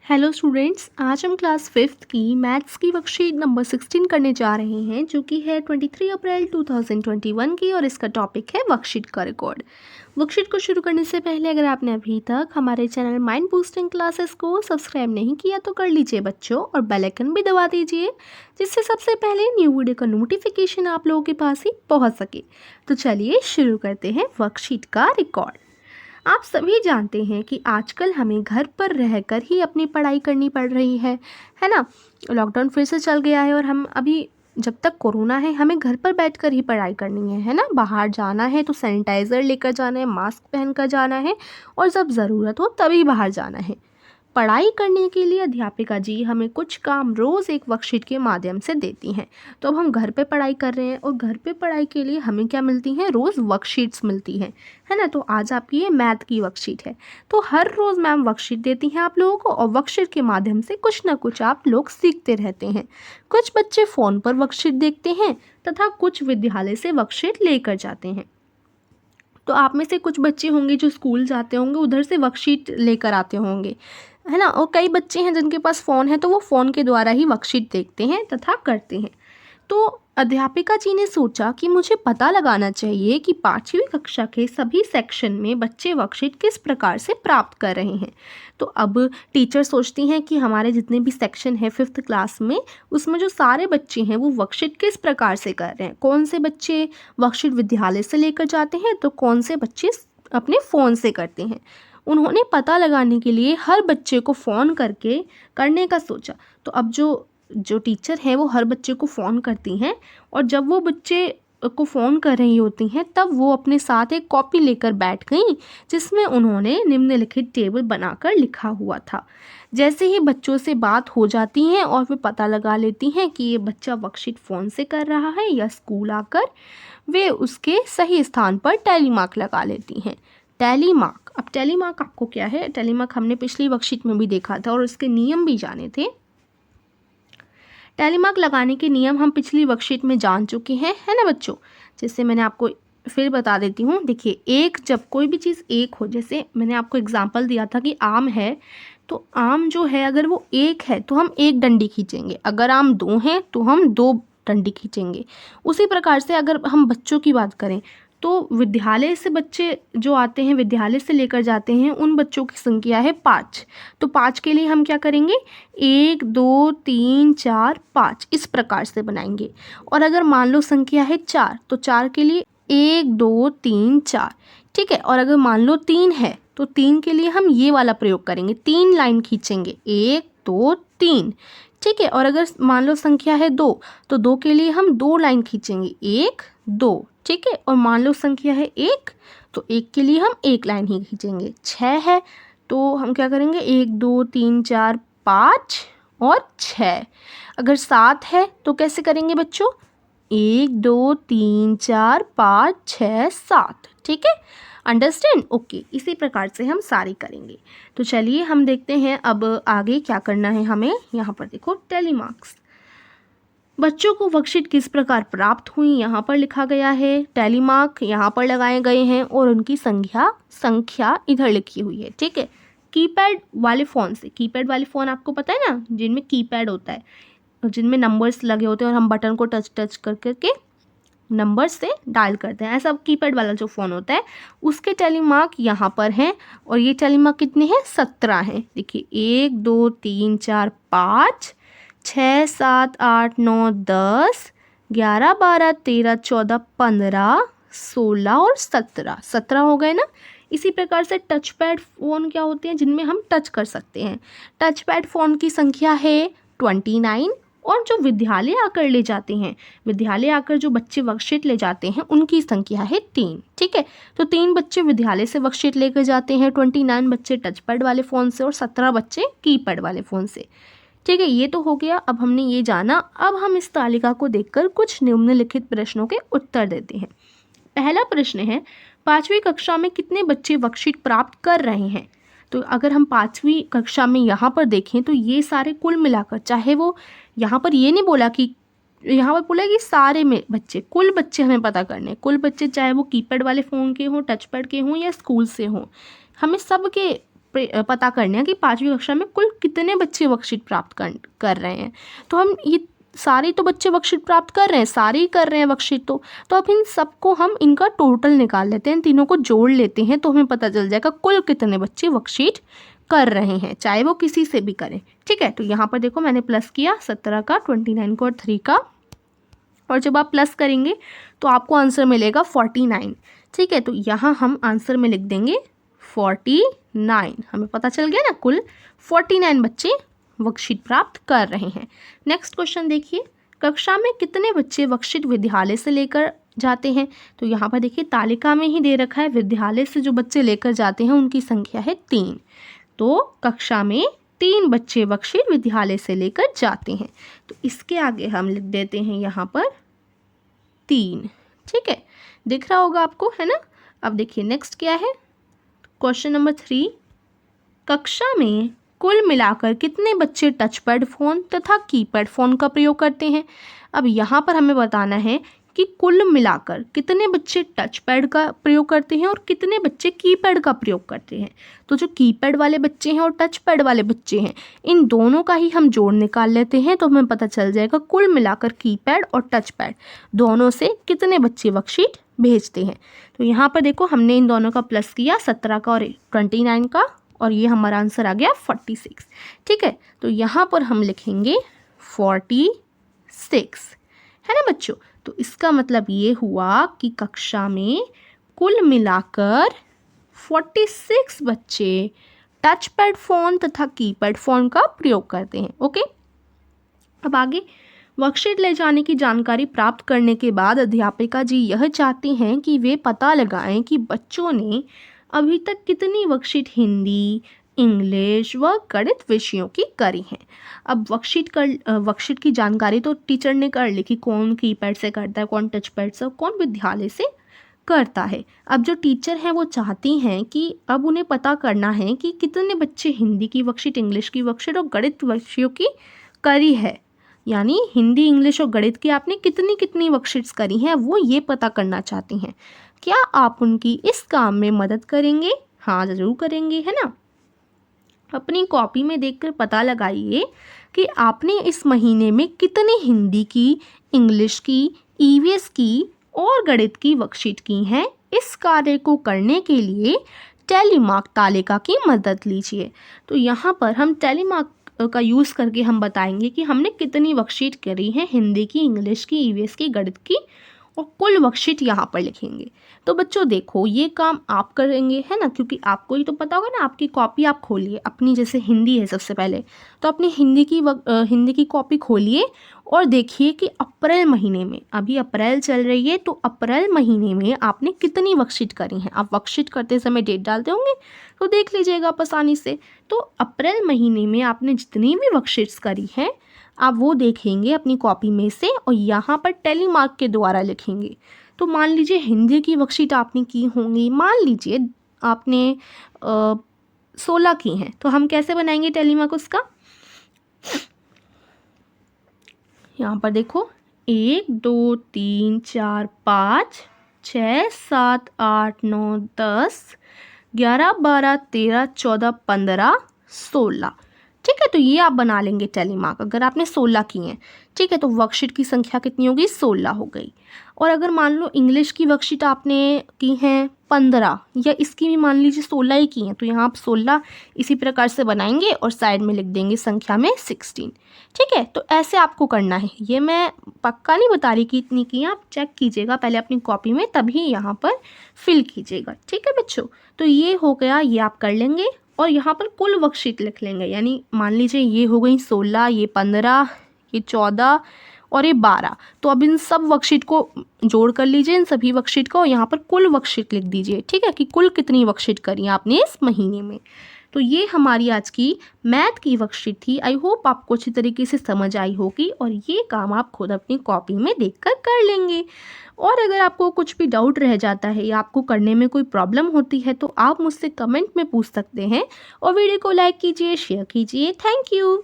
Hello students, आज हम class fifth की मैथ्स की वर्कशीट नंबर 16 करने जा रहे हैं, जो कि है 23 अप्रैल 2021 की, और इसका टॉपिक है वर्कशीट का रिकॉर्ड। वर्कशीट को शुरू करने से पहले अगर आपने अभी तक हमारे चैनल माइंड बूस्टिंग क्लासेस को सब्सक्राइब नहीं किया तो कर लीजिए बच्चों, और बेल आइकन भी दबा दीजिए, जिससे सबसे पहले न्यू वीडियो का नोटिफिकेशन आप लोगों के पास ही पहुँच सके। तो चलिए शुरू करते हैं वर्कशीट का रिकॉर्ड। आप सभी जानते हैं कि आजकल हमें घर पर रहकर ही अपनी पढ़ाई करनी पड़ रही है ना। लॉकडाउन फिर से चल गया है और हम अभी जब तक कोरोना है हमें घर पर बैठकर ही पढ़ाई करनी है ना। बाहर जाना है तो सैनिटाइज़र लेकर जाना है, मास्क पहनकर जाना है, और जब ज़रूरत हो तभी बाहर जाना है। पढ़ाई करने के लिए अध्यापिका जी हमें कुछ काम रोज़ एक वर्कशीट के माध्यम से देती हैं। तो अब हम घर पे पढ़ाई कर रहे हैं और घर पे पढ़ाई के लिए हमें क्या मिलती हैं, रोज़ वर्कशीट्स मिलती हैं, है ना। तो आज आपकी ये मैथ की वर्कशीट है। तो हर रोज़ मैम वर्कशीट देती हैं आप लोगों को, और वर्कशीट के माध्यम से कुछ ना कुछ आप लोग सीखते रहते हैं। कुछ बच्चे फ़ोन पर वर्कशीट देखते हैं तथा कुछ विद्यालय से वर्कशीट लेकर जाते हैं। तो आप में से कुछ बच्चे होंगे जो स्कूल जाते होंगे, उधर से वर्कशीट लेकर आते होंगे, है ना। और कई बच्चे हैं जिनके पास फ़ोन है, तो वो फ़ोन के द्वारा ही वर्कशीट देखते हैं तथा करते हैं। तो अध्यापिका जी ने सोचा कि मुझे पता लगाना चाहिए कि 5वीं कक्षा के सभी सेक्शन में बच्चे वर्कशीट किस प्रकार से प्राप्त कर रहे हैं। तो अब टीचर सोचती हैं कि हमारे जितने भी सेक्शन है 5th क्लास में, उसमें जो सारे बच्चे हैं वो वर्कशीट किस प्रकार से कर रहे हैं। कौन से बच्चे वर्कशीट विद्यालय से लेकर जाते हैं तो कौन से बच्चे अपने फ़ोन से करते हैं। उन्होंने पता लगाने के लिए हर बच्चे को फ़ोन करके करने का सोचा। तो अब जो टीचर हैं वो हर बच्चे को फ़ोन करती हैं, और जब वो बच्चे को फ़ोन कर रही होती हैं तब वो अपने साथ एक कॉपी लेकर बैठ गई, जिसमें उन्होंने निम्नलिखित टेबल बनाकर लिखा हुआ था। जैसे ही बच्चों से बात हो जाती है और वे पता लगा लेती हैं कि ये बच्चा वर्कशीट फ़ोन से कर रहा है या स्कूल आकर, वे उसके सही स्थान पर टैली मार्क लगा लेती हैं। टैली मार्क, अब टैली मार्क आपको क्या है? टैली मार्क हमने पिछली वर्कशीट में भी देखा था और इसके नियम भी जाने थे। टैली मार्क लगाने के नियम हम पिछली वर्कशीट में जान चुके हैं, है ना बच्चों। जैसे मैंने आपको फिर बता देती हूँ। देखिए, एक जब कोई भी चीज़ एक हो, जैसे मैंने आपको एग्जांपल दिया था कि आम है, तो आम जो है अगर वो एक है तो हम एक डंडी खींचेंगे, अगर आम दो हैं तो हम दो डंडी खींचेंगे। उसी प्रकार से अगर हम बच्चों की बात करें तो विद्यालय से बच्चे जो आते हैं, विद्यालय से लेकर जाते हैं, उन बच्चों की संख्या है 5। तो 5 के लिए हम क्या करेंगे, 1 2 3 4 5 इस प्रकार से बनाएंगे। और अगर मान लो संख्या है 4, तो 4 के लिए 1 2 3 4, ठीक है। और अगर मान लो 3 है तो 3 के लिए हम ये वाला प्रयोग करेंगे, 3 लाइन खींचेंगे, 1 2 3, ठीक है। और अगर मान लो संख्या है 2, तो 2 के लिए हम 2 लाइन खींचेंगे, 1 2, ठीक है। और मान लो संख्या है 1, तो 1 के लिए हम 1 लाइन ही खींचेंगे। 6 है तो हम क्या करेंगे, 1 2 3 4 5 और 6। अगर 7 है तो कैसे करेंगे बच्चों, 1 2 3 4 5 6 7, ठीक है। अंडरस्टैंड? ओके, इसी प्रकार से हम सारी करेंगे। तो चलिए हम देखते हैं अब आगे क्या करना है हमें। यहाँ पर देखो, टैली मार्क्स, बच्चों को वर्कशीट किस प्रकार प्राप्त हुई यहाँ पर लिखा गया है। टैली मार्क यहाँ पर लगाए गए हैं और उनकी संख्या इधर लिखी हुई है, ठीक है। कीपैड वाले फ़ोन से, कीपैड वाले फ़ोन आपको पता है ना, जिनमें कीपैड होता है, जिनमें नंबर्स लगे होते हैं और हम बटन को टच कर करके नंबर से डायल करते हैं, ऐसा कीपैड वाला जो फ़ोन होता है उसके टैली मार्क यहाँ पर हैं। और ये टैली मार्क कितने हैं, 17 हैं। देखिए, 1 2 3 4 5 6 7 8 9 10 11 12 13 14 15 16 और 17 हो गए ना। इसी प्रकार से टच पैड फ़ोन क्या होते हैं, जिनमें हम टच कर सकते हैं। टच पैड फ़ोन की संख्या है 29। और जो विद्यालय आकर ले जाते हैं, विद्यालय आकर जो बच्चे वर्कशीट ले जाते हैं, उनकी संख्या है 3, ठीक है। तो 3 बच्चे विद्यालय से वर्कशीट लेकर जाते हैं, 29 बच्चे टच पैड वाले फ़ोन से और 17 बच्चे कीपैड वाले फ़ोन से, ठीक है। ये तो हो गया, अब हमने ये जाना। अब हम इस तालिका को देखकर कुछ निम्नलिखित प्रश्नों के उत्तर देते हैं। पहला प्रश्न है, 5वीं कक्षा में कितने बच्चे वर्कशीट प्राप्त कर रहे हैं। तो अगर हम 5वीं कक्षा में यहाँ पर देखें तो ये सारे कुल मिलाकर, चाहे वो यहाँ पर ये नहीं बोला कि, यहाँ पर बोला कि सारे में बच्चे, कुल बच्चे हमें पता करने, कुल बच्चे चाहे वो कीपैड वाले फ़ोन के हों, टच पैड के हों या स्कूल से हों, हमें सबके पता करना है कि 5वीं कक्षा में कुल कितने बच्चे वर्कशीट प्राप्त कर रहे हैं। तो हम ये सारे तो बच्चे वर्कशीट प्राप्त कर रहे हैं, सारे ही कर रहे हैं वर्कशीट। तो अब इन सबको हम इनका टोटल निकाल लेते हैं, तीनों को जोड़ लेते हैं, तो हमें पता चल जाएगा कुल कितने बच्चे वर्कशीट कर रहे हैं, चाहे वो किसी से भी करें। ठीक है, तो यहाँ पर देखो मैंने प्लस किया 17 का, 29 का और 3 का, और जब आप प्लस करेंगे तो आपको आंसर मिलेगा 49। ठीक है, तो यहाँ हम आंसर में लिख देंगे 49। हमें पता चल गया ना, कुल 49 बच्चे वर्कशीट प्राप्त कर रहे हैं। नेक्स्ट क्वेश्चन देखिए, कक्षा में कितने बच्चे वर्कशीट विद्यालय से लेकर जाते हैं। तो यहाँ पर देखिए तालिका में ही दे रखा है, विद्यालय से जो बच्चे लेकर जाते हैं उनकी संख्या है 3। तो कक्षा में 3 बच्चे वर्कशीट विद्यालय से लेकर जाते हैं। तो इसके आगे हम लिख देते हैं यहाँ पर 3। ठीक है, दिख रहा होगा आपको, है ना। अब देखिए नेक्स्ट क्या है, क्वेश्चन नंबर 3, कक्षा में कुल मिलाकर कितने बच्चे टचपैड फ़ोन तथा कीपैड फ़ोन का प्रयोग करते हैं। अब यहाँ पर हमें बताना है कि कुल मिलाकर कितने बच्चे टचपैड का प्रयोग करते हैं और कितने बच्चे कीपैड का प्रयोग करते हैं। तो जो कीपैड वाले बच्चे हैं और टचपैड वाले बच्चे हैं, इन दोनों का ही हम जोड़ निकाल लेते हैं, तो हमें पता चल जाएगा कुल मिलाकर कीपैड और टचपैड दोनों से कितने बच्चे वर्कशीट भेजते हैं। तो यहाँ पर देखो हमने इन दोनों का प्लस किया, 17 का और 29 का, और ये हमारा आंसर आ गया 46। ठीक है, तो यहाँ पर हम लिखेंगे 46, है ना बच्चों। तो इसका मतलब ये हुआ कि कक्षा में कुल मिलाकर 46 बच्चे टचपैड फ़ोन तथा कीपैड फ़ोन का प्रयोग करते हैं। ओके, अब आगे, वर्कशीट ले जाने की जानकारी प्राप्त करने के बाद अध्यापिका जी यह चाहती हैं कि वे पता लगाएं कि बच्चों ने अभी तक कितनी वर्कशीट हिंदी, इंग्लिश व गणित विषयों की करी हैं। अब वर्कशीट की जानकारी तो टीचर ने कर ली कि कौन कीपैड से करता है, कौन टचपैड से, कौन विद्यालय से करता है। अब जो टीचर हैं वो चाहती हैं कि अब उन्हें पता करना है कि कितने बच्चे हिंदी की वर्कशीट, इंग्लिश की वर्कशीट और गणित विषयों की करी है। यानी हिंदी, इंग्लिश और गणित की आपने कितनी कितनी वर्कशीट्स करी हैं, वो ये पता करना चाहती हैं। क्या आप उनकी इस काम में मदद करेंगे? हाँ, ज़रूर करेंगे, है ना। अपनी कॉपी में देखकर पता लगाइए कि आपने इस महीने में कितनी हिंदी की, इंग्लिश की, ईवीएस की और गणित की वर्कशीट की हैं। इस कार्य को करने के लिए टेलीमार्क तालिका की मदद लीजिए। तो यहाँ पर हम टेलीमार्क का यूज़ करके हम बताएंगे कि हमने कितनी वर्कशीट करी है, हिंदी की, इंग्लिश की, ईवीएस की, गणित की, और कुल वर्कशीट यहाँ पर लिखेंगे। तो बच्चों देखो ये काम आप करेंगे, है ना, क्योंकि आपको ही तो पता होगा ना। आपकी कॉपी आप खोलिए अपनी, जैसे हिंदी है सबसे पहले, तो अपनी हिंदी की कॉपी खोलिए और देखिए कि अप्रैल महीने में, अभी अप्रैल चल रही है, तो अप्रैल महीने में आपने कितनी वर्कशीट करी हैं। आप वर्कशीट करते समय डेट डालते होंगे, तो देख लीजिएगा आप आसानी से। तो अप्रैल महीने में आपने जितनी भी वर्कशीट्स करी हैं, आप वो देखेंगे अपनी कॉपी में से और यहाँ पर टेलीमार्क के द्वारा लिखेंगे। तो मान लीजिए हिंदी की वर्कशीट आपने की होंगी, मान लीजिए आपने 16 की हैं, तो हम कैसे बनाएंगे टेलीमार्क उसका। यहाँ पर देखो 1 2 3 4 5 6 7 8 9 10 11 12 13 14 15 16। ठीक है, तो ये आप बना लेंगे टेलीमार्क अगर आपने 16 की हैं। ठीक है, तो वर्कशीट की संख्या कितनी होगी, 16 हो गई। और अगर मान लो इंग्लिश की वर्कशीट आपने की हैं 15, या इसकी भी मान लीजिए 16 ही की हैं, तो यहाँ आप 16 इसी प्रकार से बनाएंगे और साइड में लिख देंगे संख्या में 16। ठीक है, तो ऐसे आपको करना है। ये मैं पक्का नहीं बता रही कि इतनी की हैं, आप चेक कीजिएगा पहले अपनी कॉपी में, तभी यहाँ पर फिल कीजिएगा। ठीक है बच्चों, तो ये हो गया, ये आप कर लेंगे और यहाँ पर कुल वर्कशीट लिख लेंगे। यानी मान लीजिए ये हो गई 16, ये 15, ये 14 और ये 12। तो अब इन सब वर्कशीट को जोड़ कर लीजिए, इन सभी वर्कशीट को, और यहाँ पर कुल वर्कशीट लिख दीजिए। ठीक है, कि कुल कितनी वर्कशीट करी आपने इस महीने में। तो ये हमारी आज की मैथ की वर्कशीट थी। आई होप आपको अच्छी तरीके से समझ आई होगी और ये काम आप खुद अपनी कॉपी में देखकर कर लेंगे। और अगर आपको कुछ भी डाउट रह जाता है या आपको करने में कोई प्रॉब्लम होती है तो आप मुझसे कमेंट में पूछ सकते हैं। और वीडियो को लाइक कीजिए, शेयर कीजिए। Thank you.